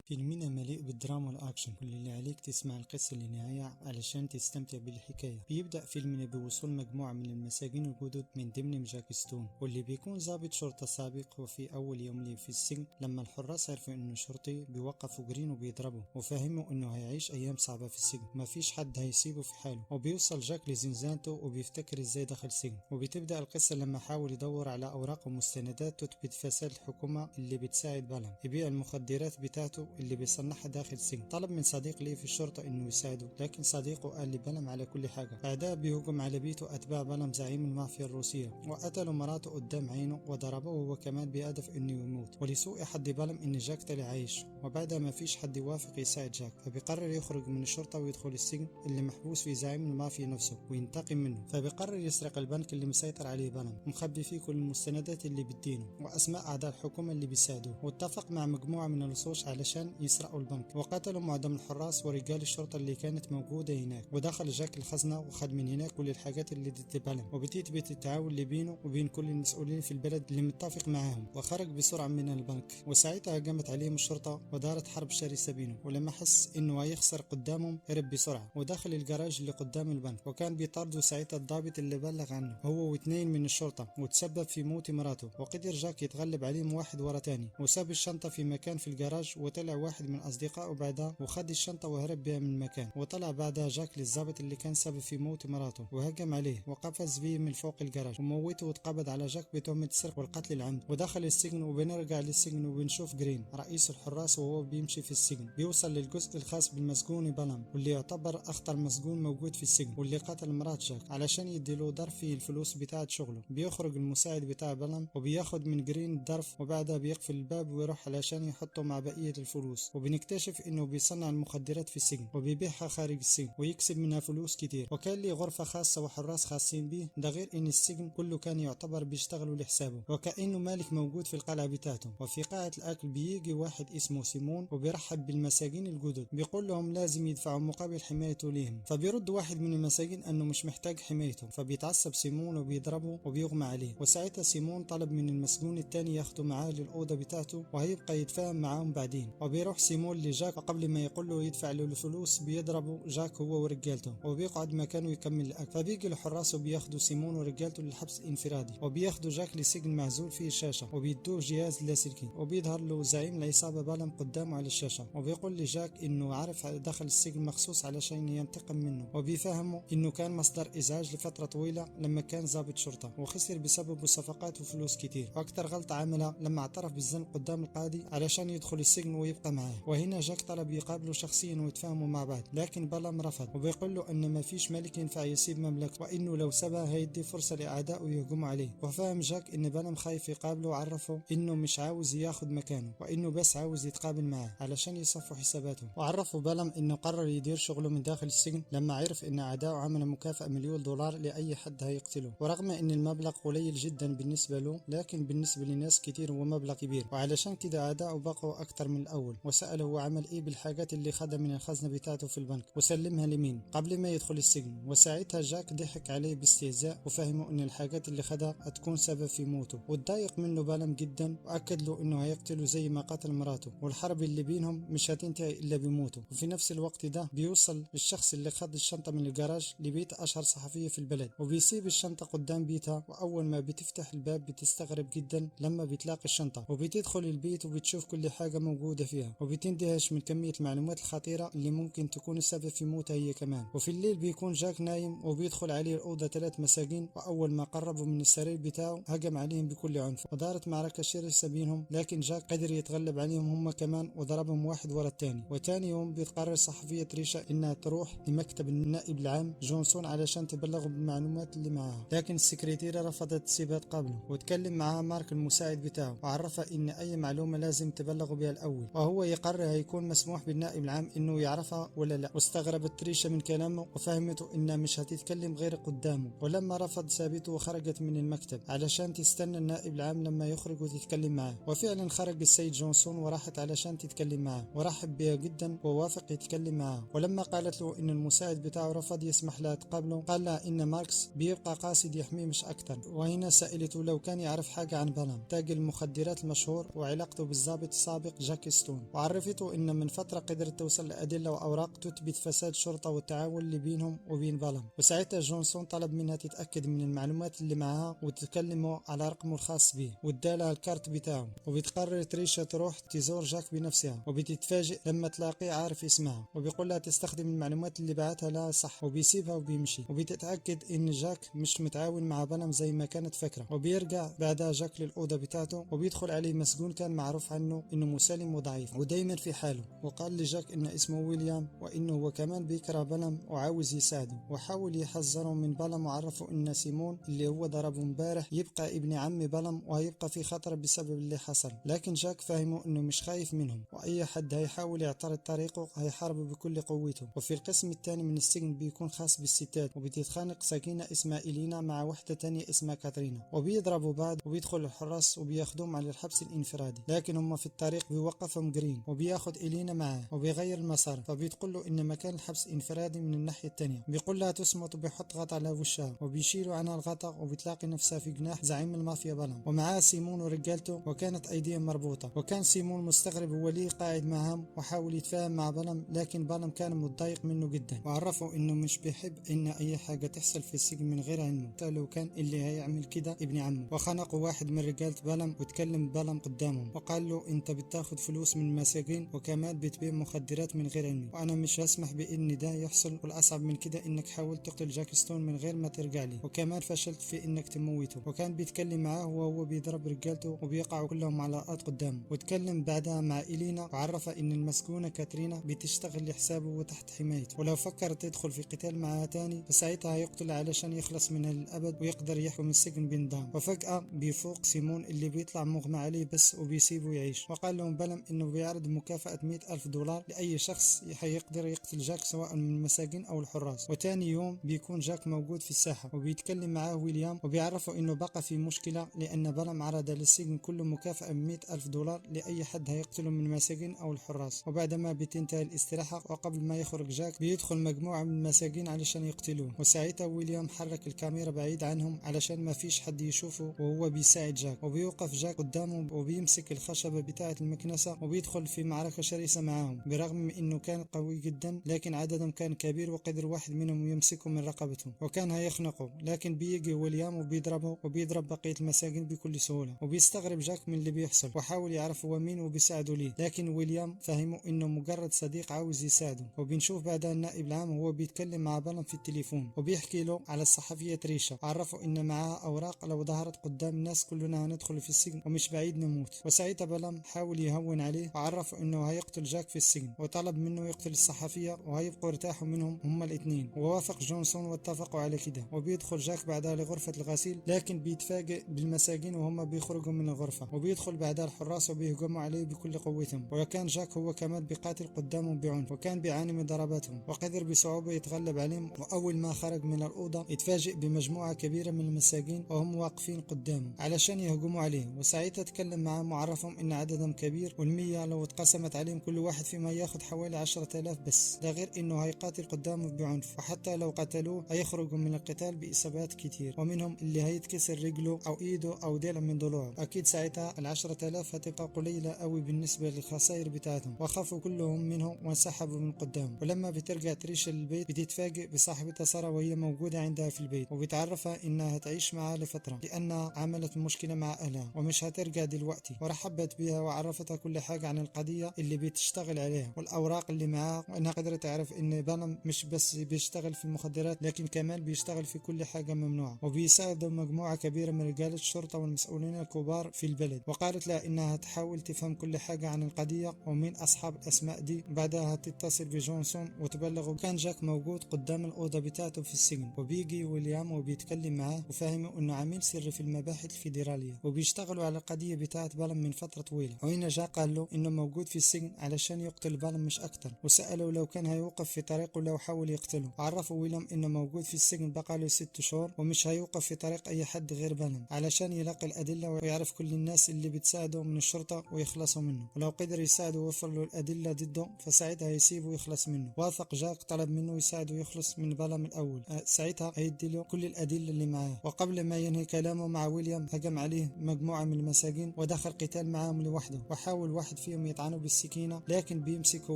فيلمنا مليء بالدراما والأكشن. كل اللي عليك تسمع القصة للنهاية علشان تستمتع بالحكاية. بيبدأ فيلمنا بوصول مجموعة من المساجين الجدد من ضمنهم جاك ستون، واللي بيكون ضابط شرطة سابق. وفي أول يوم ليه في السجن، لما الحراس عرفوا إنه شرطي، بيوقفوا جرين وبيضربوا وفهموا إنه هيعيش أيام صعبة في السجن، مفيش حد هيسيبه في حاله. وبيوصل جاك لزنزانته وبيفتكر إزاي دخل السجن. وبتبدأ القصة لما حاول يدور على أوراق ومستندات تثبت فساد الحكومة اللي بتساعد بالم يبيع المخدرات بتاعته اللي بيصنعها داخل السجن. طلب من صديق ليه في الشرطة انه يساعده، لكن صديقه قال لبلم على كل حاجة. بعدها بيهجم على بيته اتباع بلم زعيم المافيا الروسية، وقتلوا مراته قدام عينه وضربوه هو كمان بهدف انه يموت. ولسوء حظ بلم ان جاك طلع عايش، وبعدها ما فيش حد يوافق يساعد جاك، فبيقرر يخرج من الشرطة ويدخل السجن اللي محبوس فيه زعيم المافيا نفسه وينتقم منه. فبيقرر يسرق البنك اللي مسيطر عليه بلم، ومخبي فيه كل المستندات اللي بتدينه واسماء اعداء الحكومة اللي بيساعدوه. واتفق مع مجموعة من اللصوص علشان يسرقوا البنك، وقتلوا معظم الحراس ورجال الشرطة اللي كانت موجودة هناك. ودخل جاك الخزنة وخد من هناك كل الحاجات اللي ضد بلم، وبتثبت التعاون اللي بينه وبين كل المسؤولين في البلد اللي متفق معاهم. وخرج بسرعة من البنك، وساعتها هجمت عليهم الشرطة ودارت حرب شرسة بينهم. ولما حس انه هيخسر قدامهم، هرب بسرعة ودخل الجراج اللي قدام البنك. وكان بيطارده ساعتها الضابط اللي بلغ عنه هو واثنين من الشرطة، وتسبب في موت مراته. وقدر جاك يتغلب عليهم واحد ورا تاني، وساب الشنطة في مكان في الجراج. وطلع واحد من أصدقائه بعدها وخد الشنطة وهرب بها من المكان. وطلع بعدها جاك للضابط اللي كان سبب في موت مراته، وهجم عليه وقفز بيه من فوق الجراج وموته. واتقبض على جاك بتهمة السرقة والقتل العمد، ودخل السجن. وبنرجع للسجن وبنشوف جرين رئيس الحراس وهو بيمشي في السجن. بيوصل للجزء الخاص بالمسجون بلم، واللي يعتبر أخطر مسجون موجود في السجن، واللي قتل مرات جاك علشان يديله ظرف فيه الفلوس بتاعة شغله. بيخرج المساعد بتاع بلم وبياخد من جرين الظرف، وبعدها بيقفل الباب ويروح علشان يحطه مع بقية الفلوس. وبنكتشف انه بيصنع المخدرات في السجن وبيبيعها خارج السجن ويكسب منها فلوس كتير. وكان ليه غرفة خاصة وحراس خاصين بيه، ده غير ان السجن كله كان يعتبر بيشتغلوا لحسابه، وكأنه مالك موجود في القلعة بتاعته. وفي قاعة الاكل بيجي واحد اسمه سيمون وبيرحب بالمساجين الجدد، بيقول لهم لازم يدفعوا مقابل حمايته ليهم. فبيرد واحد من المساجين انه مش محتاج حمايته، فبيتعصب سيمون وبيضربه وبيغمى عليه. وساعتها سيمون طلب من المسجون التاني ياخده معاه للأوضة بتاعته وهيبقى يتفاهم معاهم بعدين. وبيروح سيمون لجاك، وقبل ما يقول له يدفع له الفلوس بيضربه جاك هو ورجالته، وبيقعد مكانه يكمل الاكل. فبيجي الحراس وبياخدوا سيمون ورجالته للحبس الانفرادي، وبياخدوا جاك لسجن معزول فيه شاشه، وبيدوه جهاز لاسلكي. وبيظهر له زعيم العصابه بلم قدامه على الشاشه، وبيقول لجاك انه عارف دخل السجن مخصوص علشان ينتقم منه. وبيفهمه انه كان مصدر ازعاج لفتره طويله لما كان ضابط شرطه، وخسر بسببه صفقات وفلوس كتير. واكتر غلطه عملها لما اعترف بالذنب قدام القاضي علشان يدخل السجن ويبقى معاه. وهنا جاك طلب يقابله شخصيا ويتفاهموا مع بعض، لكن بلم رفض وبيقول له ان ما فيش ملك ينفع يسيب مملكته، وانه لو سابها هيدي فرصه لاعدائه يهجموا عليه. وفهم جاك ان بلم خايف يقابله، وعرفه انه مش عاوز ياخد مكانه، وانه بس عاوز يتقابل معاه علشان يصفوا حساباته. وعرفه بلم انه قرر يدير شغله من داخل السجن لما عرف ان اعدائه عملوا مكافأة $1,000,000 لاي حد هيقتله. ورغم ان المبلغ قليل جدا بالنسبه له، لكن بالنسبه لناس كتير هو مبلغ كبير. وعلشان كده اعدائه بقوا اكتر من الاول، وسأله هو عمل ايه بالحاجات اللي خدها من الخزنة بتاعته في البنك وسلمها لمين قبل ما يدخل السجن. وساعتها جاك ضحك عليه باستهزاء وفهمه ان الحاجات اللي خدها هتكون سبب في موته. واتضايق منه بلم جدا، واكد له انه هيقتله زي ما قتل مراته، والحرب اللي بينهم مش هتنتهي الا بموته. وفي نفس الوقت ده بيوصل الشخص اللي خد الشنطة من الجراج لبيت اشهر صحفية في البلد، وبيسيب الشنطة قدام بيتها. واول ما بتفتح الباب بتستغرب جدا لما بتلاقي الشنطة، وبتدخل البيت وبتشوف كل حاجة موجودة فيها، وبتندهش من كمية المعلومات الخطيرة اللي ممكن تكون السبب في موتها هي كمان. وفي الليل بيكون جاك نايم، وبيدخل عليه الأوضة 3 مساجين، وأول ما قربوا من السرير بتاعه هجم عليهم بكل عنف، ودارت معركة شرسة بينهم. لكن جاك قدر يتغلب عليهم هم كمان وضربهم واحد ورا التاني. وتاني يوم بتقرر صحفية ريشا إنها تروح لمكتب النائب العام جونسون علشان تبلغه بالمعلومات اللي معاها، لكن السكرتيرة رفضت تسيبها تقابله. وتكلم معها مارك المساعد بتاعه وعرفها إن أي معلومة لازم تبلغوا بها الأول، وهو يقرر هيكون مسموح بالنائب العام إنه يعرفها ولا لا. واستغربت تريشا من كلامه وفهمته إنها مش هتتكلم غير قدامه. ولما رفض سابته وخرجت من المكتب علشان تستنى النائب العام لما يخرج وتتكلم معاه. وفعلا خرج السيد جونسون وراحت علشان تتكلم معاه، ورحب بها جدا ووافق يتكلم معاه. ولما قالت له إن المساعد بتاعه رفض يسمح لها تقابله، قال لها إن ماركس بيبقى قاصد يحميه مش أكتر. وهنا سألته لو كان يعرف حاجة عن بلم تاجر المخدرات المشهور وعلاقته بالضابط السابق جاك ستون. ستون، وعرفته إن من فترة قدرت توصل لأدلة وأوراق تثبت فساد شرطة والتعاون اللي بينهم وبين بلم. وساعتها جونسون طلب منها تتأكد من المعلومات اللي معها وتكلمه على رقمه الخاص به، وادالها الكارت بتاعه. وبتقرر تريشا تروح تزور جاك بنفسها، وبتتفاجئ لما تلاقيه عارف اسمها، وبيقول لها تستخدم المعلومات اللي بعتها لها صح، وبيسيبها وبيمشي. وبتتأكد إن جاك مش متعاون مع بلم زي ما كانت فاكرة. وبيرجع بعدها جاك للأوضة بتاعته، وبيدخل عليه مسجون كان معروف عنه إنه مسالم وضعيف ودايما في حاله. وقال لجاك إن اسمه ويليام، وإنه هو كمان بيكره بلم وعاوز يساعده. وحاول يحذره من بلم وعرفه إن سيمون اللي هو ضربه امبارح يبقى ابن عم بلم وهيبقى في خطر بسبب اللي حصل. لكن جاك فهمه إنه مش خايف منهم، وأي حد هيحاول يعترض طريقه هيحاربه بكل قوته. وفي القسم الثاني من السجن بيكون خاص بالستات، وبتتخانق سكينة اسمها إلينا مع واحدة تانية اسمها كاترينا، وبيضربوا بعض. وبيدخل الحراس وبياخدوهم على الحبس الانفرادي، لكن هم في الطريق بيوقفهم جرين وبياخد إلينا معاه وبيغير المسار. فبيتقول له إن مكان الحبس انفرادي من الناحية التانية. بيقول لها تصمت وبيحط غطا على وشها، وبيشيلوا عنها الغطا وبتلاقي نفسها في جناح زعيم المافيا بلم، ومعاه سيمون ورجالته، وكانت أيديهم مربوطة. وكان سيمون مستغرب هو ليه قاعد معهم، وحاول يتفاهم مع بلم، لكن بلم كان متضايق منه جدا، وعرفه إنه مش بيحب إن أي حاجة تحصل في السجن من غير علمه، حتى لو كان اللي هيعمل كده ابن عمه. وخنقوا واحد من رجالة بلم وتكلم بلم قدامهم، وقال له انت بتاخد فلوس من المساجين وكمان بتبيع مخدرات من غير علمي، وانا مش هسمح بان ده يحصل. والاصعب من كده انك حاولت تقتل جاك ستون من غير ما ترجع لي، وكمان فشلت في انك تموته. وكان بيتكلم معاه وهو بيضرب رجالته وبيقعوا كلهم على الارض قدامه. وتكلم بعدها مع إلينا وعرف ان المسجونة كاترينا بتشتغل لحسابه وتحت حمايته، ولو فكر تدخل في قتال معها تاني فساعتها هيقتل علشان يخلص منها للابد ويقدر يحكم السجن بنظام. وفجأة بيفوق سيمون اللي بيطلع مغمى عليه بس وبيسيبه يعيش. وقال لهم بلم انه بيعرض مكافأة 100,000 دولار لأي شخص هيقدر يقتل جاك سواء من المساجين أو الحراس. وتاني يوم بيكون جاك موجود في الساحة وبيتكلم معاه ويليام، وبيعرفه انه بقى في مشكلة لأن بلم عرض للسجن كله مكافأة 100,000 دولار لأي حد هيقتله من المساجين أو الحراس. وبعدما بتنتهي الاستراحة وقبل ما يخرج جاك بيدخل مجموعة من المساجين علشان يقتلوه. وساعتها ويليام حرك الكاميرا بعيد عنهم علشان ما فيش حد يشوفه وهو بيساعد جاك. وبيوقف جاك قدامه وبيمسك الخشبة بتاعة المكنسة وبيدخل في معركة شرسة معاهم، برغم من انه كان قوي جدا لكن عددهم كان كبير وقدر واحد منهم يمسكه من رقبته وكان هيخنقه. لكن بيجي ويليام وبيضربه وبيضرب بقية المساجين بكل سهولة. وبيستغرب جاك من اللي بيحصل وحاول يعرف هو مين وبيساعده ليه، لكن ويليام فهمه انه مجرد صديق عاوز يساعده. وبنشوف بعدها النائب العام وهو بيتكلم مع بلم في التليفون وبيحكي له على الصحفية تريشا، عرفه ان معاها اوراق لو ظهرت قدام الناس كلنا هندخل في السجن ومش بعيد نموت. وساعتها بلم حاول يهون عليه وعرفه انه هيقتل جاك في السجن، وطلب منه يقتل الصحفية وهيبقوا ارتاحوا منهم هما الاثنين. ووافق جونسون واتفقوا على كده. وبيدخل جاك بعدها لغرفة الغسيل، لكن بيتفاجئ بالمساجين وهم بيخرجوا من الغرفة. وبيدخل بعدها الحراس وبيهجموا عليه بكل قوتهم. وكان جاك هو كمان بيقاتل قدامهم بعنف وكان بيعاني من ضرباتهم، وقدر بصعوبة يتغلب عليهم. وأول ما خرج من الأوضة اتفاجئ بمجموعة كبيرة من المساجين وهم واقفين قدامه علشان يهجموا عليه. وساعتها اتكلم معهم وعرفهم ان عددهم كبير والمية لو اتقسمت عليهم كل واحد فيما ياخد حوالي 10,000 بس، ده غير انه هيقاتل قدامه بعنف، وحتى لو قتلوه هيخرجوا من القتال بإصابات كتير، ومنهم اللي هيتكسر رجله او ايده او ضلع من ضلوعه. اكيد ساعتها 10,000 هتبقى قليلة قوي بالنسبة للخسائر بتاعتهم، وخافوا كلهم منهم وانسحبوا من قدامه. ولما بترجع تريشا للبيت بتتفاجئ بصاحبتها سارة وهي موجودة عندها في البيت، وبتعرفها انها هتعيش معها لفترة لانها عملت مشكلة مع اهلها ومش هترجع دلوقتي. ورحبت بها وعرفتها كل حاجة عن القضية اللي بتشتغل عليها والاوراق اللي معاها، وانها قدرت تعرف ان بلم مش بس بيشتغل في المخدرات لكن كمان بيشتغل في كل حاجة ممنوعة، وبيساعدوا مجموعة كبيرة من رجال الشرطة والمسؤولين الكبار في البلد. وقالت لها انها تحاول تفهم كل حاجة عن القضية ومين اصحاب الاسماء دي. بعدها تتصل بجونسون وتبلغه. كان جاك موجود قدام الاوضة بتاعته في السجن، وبيجي ويليام وبيتكلم معاه وفاهمه انه عميل سري في المباحث الفيدرالية وبيشتغلوا على القضية بتاعت بلم من فترة طويلة. وهنا جاك قال له انه موجود في السجن علشان يقتل بلم مش اكتر، وسأله لو كان هيوقف في طريقه لو حاول يقتله. وعرفه ويليام انه موجود في السجن بقاله 6 شهور ومش هيوقف في طريق اي حد غير بلم علشان يلاقي الادلة ويعرف كل الناس اللي بتساعده من الشرطة ويخلصوا منه، ولو قدر يساعده ويوفر له الادلة ضده فساعتها هيسيبه ويخلص منه. وافق جاك، طلب منه يساعده يخلص من بلم الاول، ساعتها هيدي له كل الادلة اللي معاه. وقبل ما ينهي كلامه مع ويليام هجم عليه مجموعة من المساجين ودخل قتال معاهم لوحده، وحاول واحد فيهم يطعنوا بالسكينة، لكن بيمسكوا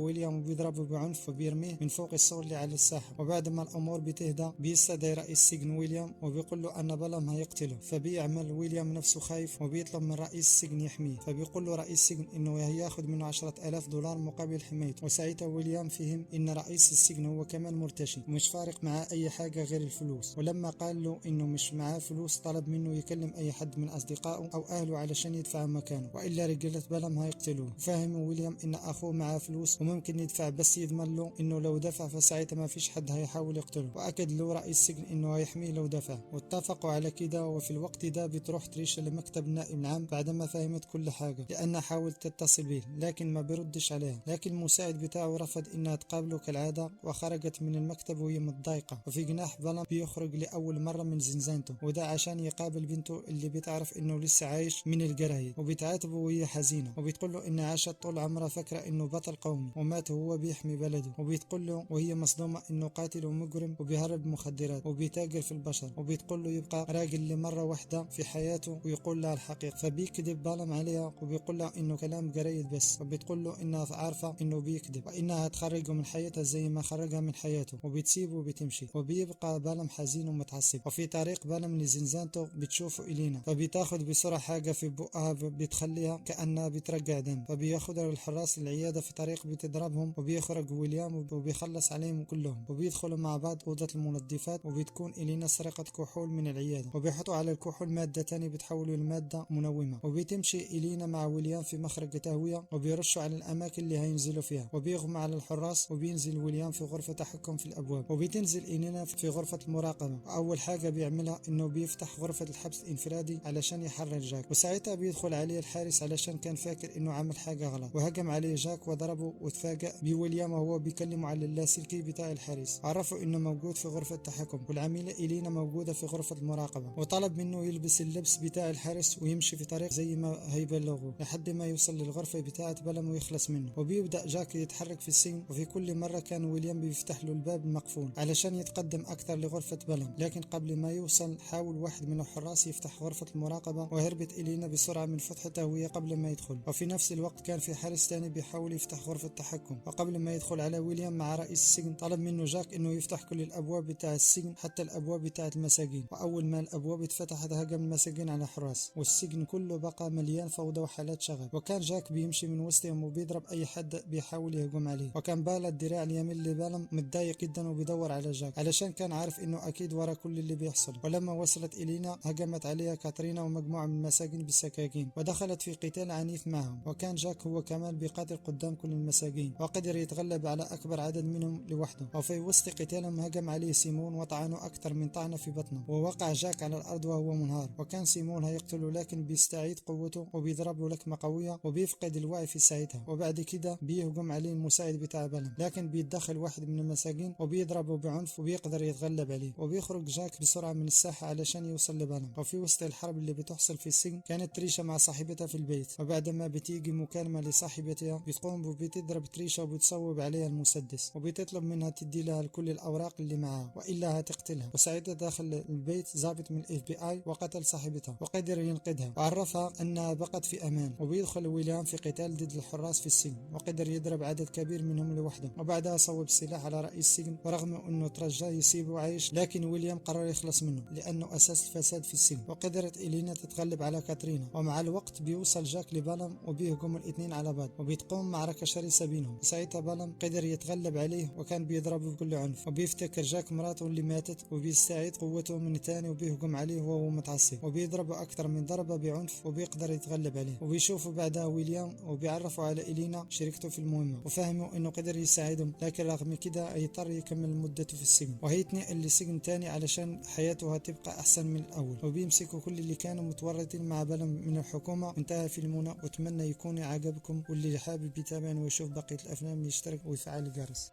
ويليام وبيضربوا بعنف وبيرميه من فوق السور اللي على الساحة. وبعد ما الأمور بتهدى بيستدعي رئيس سجن ويليام وبيقول له أن بلم هيقتله، فبيعمل ويليام نفسه خايف وبيطلب من رئيس السجن يحميه، فبيقول له رئيس السجن إنه هياخد منه 10,000 دولار مقابل حمايته. وساعتها ويليام فهم إن رئيس السجن هو كمان مرتشي ومش فارق معاه أي حاجة غير الفلوس. ولما قال له إنه مش معاه فلوس طلب منه يكلم أي حد من أصدقائه أو أهله علشان يدفع مكانه، وإلا رجالة بلم هيقتلوه. فهم ويليام إن أخوه معاه فلوس وممكن يدفع، بس يضمن له إنه لو دفع فساعتها ما فيش حد هيحاول يقتله، وأكد له رئيس السجن إنه هيحميه لو دفع. واتفقوا على كده. وفي الوقت ده بتروح تريشا لمكتب النائب العام بعدما فهمت كل حاجة، لأنها حاولت تتصل به لكن ما بيردش عليها. لكن المساعد بتاعه رفض إنها تقابله كالعادة وخرجت من المكتب وهي متضايقة. وفي جناح بلم بيخرج لأول مرة من زنزانته، وده عشان يقابل بنته اللي بتعرف إنه لسه عايش من الجرايد، وبتعاتبه وهي حزينة وبتقول له إن عاشت طول عمرها فاكرة إنه بطل قومي ومات وهو بيحمي بلده، وبتقول له وهي مصدومة إنه قاتل ومجرم وبيهرب مخدرات وبيتاجر في البشر، وبتقول له يبقى راجل لمرة واحدة في حياته ويقول لها الحقيقة. فبيكذب بلم عليها وبيقول لها إنه كلام جرايد بس، وبتقول له إنها عارفة إنه بيكذب وإنها هتخرجه من حياتها زي ما خرجها من حياته، وبتسيبه وبتمشي. وبيبقى بلم حزين ومتعصب. وفي طريق بلم لزنزانته بتشوفه إلينا، فبتاخد بسرعة حاجة في بقها بتخليها كأنها بترجع دم، فبياخدها للحراس العيادة. في طريق بتضربهم وبيخرج ويليام وبيخلص عليهم كلهم، وبيدخلوا مع بعض أوضة المنظفات، وبتكون إلينا سرقت كحول من العيادة وبيحطوا على الكحول مادة تانية بتحوله لمادة منومة. وبتمشي إلينا مع ويليام في مخرج تهوية وبيرشوا على الأماكن اللي هينزلوا فيها، وبيغمى على الحراس. وبينزل ويليام في غرفة تحكم في الأبواب، وبتنزل إلينا في غرفة المراقبة. وأول حاجة بيعملها إنه بيفتح غرفة الحبس الانفرادي علشان يحرر جاك، وساعتها بيدخل عليه الحارس علشان كان فاكر إنه عمل حاجة غلط، وهجم عليه جاك وضربه. وتفاجأ بويليام وهو بيكلمه على اللاسلكي بتاع الحارس، عرفوا إنه موجود في غرفة التحكم، والعميلة إلينا موجودة في غرفة المراقبة، وطلب منه يلبس اللبس بتاع الحارس ويمشي في طريق زي ما هيبلغوه لحد ما يوصل للغرفة بتاعة بلم ويخلص منه. وبيبدأ جاك يتحرك في السجن، وفي كل مرة كان ويليام بيفتح له الباب المقفول علشان يتقدم أكثر لغرفة بلم، لكن قبل ما يوصل حاول واحد من الحراس يفتح غرفة المراقبة، وهربت إلينا بسرعة من فتحته وهي قبل ما يدخل. وفي نفس الوقت كان في حارس تاني بيحاول يفتح غرفة التحكم، وقبل ما يدخل على ويليام مع رئيس السجن طلب منه جاك إنه يفتح كل الأبواب بتاع السجن حتى الأبواب بتاعة المساجين. وأول ما الأبواب اتفتحت هجم المساجين على الحراس، والسجن كله بقى مليان فوضى وحالات شغب. وكان جاك بيمشي من وسطهم وبيضرب أي حد بيحاول يهجم عليه. وكان بالا الدراع اليمين لبالم متضايق جدا وبيدور على جاك علشان كان عارف إنه أكيد ورا كل اللي بيحصل. ولما وصلت إلينا هجمت عليها كاترينا ومجموعة من المساجين بالسكاكين ودخلت في قتال عنيف معهم، وكان جاك هو كمان بيقاتل قدام كل المساجين وقدر يتغلب على أكبر عدد منهم لوحده. وفي وسط قتالهم هجم عليه سيمون وطعنه أكثر من طعنة في بطنه، ووقع جاك على الأرض وهو منهار. وكان سيمون هيقتله لكن بيستعيد قوته وبيضرب له لكمة قوية وبيفقد الوعي في ساعتها. وبعد كده بيهجم عليه المساعد بتاع بلم، لكن بيتدخل واحد من المساجين وبيضربه بعنف وبيقدر يتغلب عليه. وبيخرج جاك بسرعة من الساحة علشان يوصل لبلم. وفي وسط الحرب اللي بتحصل في السجن كانت تريشا مع صاحبتها في البيت، وبعد ما بتيجي مكالمة لصاحبتها بتقوم وبتضرب تريشا وبتصوب عليها المسدس، وبتطلب منها تدي لها كل الأوراق اللي معاها وإلا هتقتلها. وساعتها داخل البيت ضابط من FBI وقتل صاحبتها وقدر ينقذها وعرفها أنها بقت في أمان. وبيدخل ويليام في قتال ضد الحراس في السجن وقدر يضرب عدد كبير منهم لوحده، وبعدها صوب السلاح على رئيس السجن. ورغم أنه ترجاه يسيبه عايش لكن ويليام قرر يخلص منه لأنه أساس الفساد في السجن. وقدرت إلينا تتغلب على كاترينا، ومع الوقت بيوصل جاك لبالم وبيهجموا الاثنين على بعض وبتقوم معركة شرسة بينهم. ساعتها بالم قدر يتغلب عليه وكان بيضربه بكل عنف، وبيفتكر جاك مراته اللي ماتت وبيستعيد قوته من تاني وبيهجم عليه وهو متعصب وبيضربه أكثر من ضربة بعنف وبيقدر يتغلب عليه. وبيشوفوا بعدها ويليام وبيعرفوا على إلينا شريكته في المهمة وفهموا إنه قدر يساعدهم، لكن رغم كده هيضطر يكمل مدته في السجن وهيتنقل لسجن تاني علشان حياته هتبقى أحسن من الأول. وبيمسكوا كل اللي كانوا متورطين مع بالم من الحكومة. انتهى فيلمنا وأتمنى يكون عجبكم، واللي حابب يتابعني ويشوف بقية الأفلام يشترك ويفعل الجرس.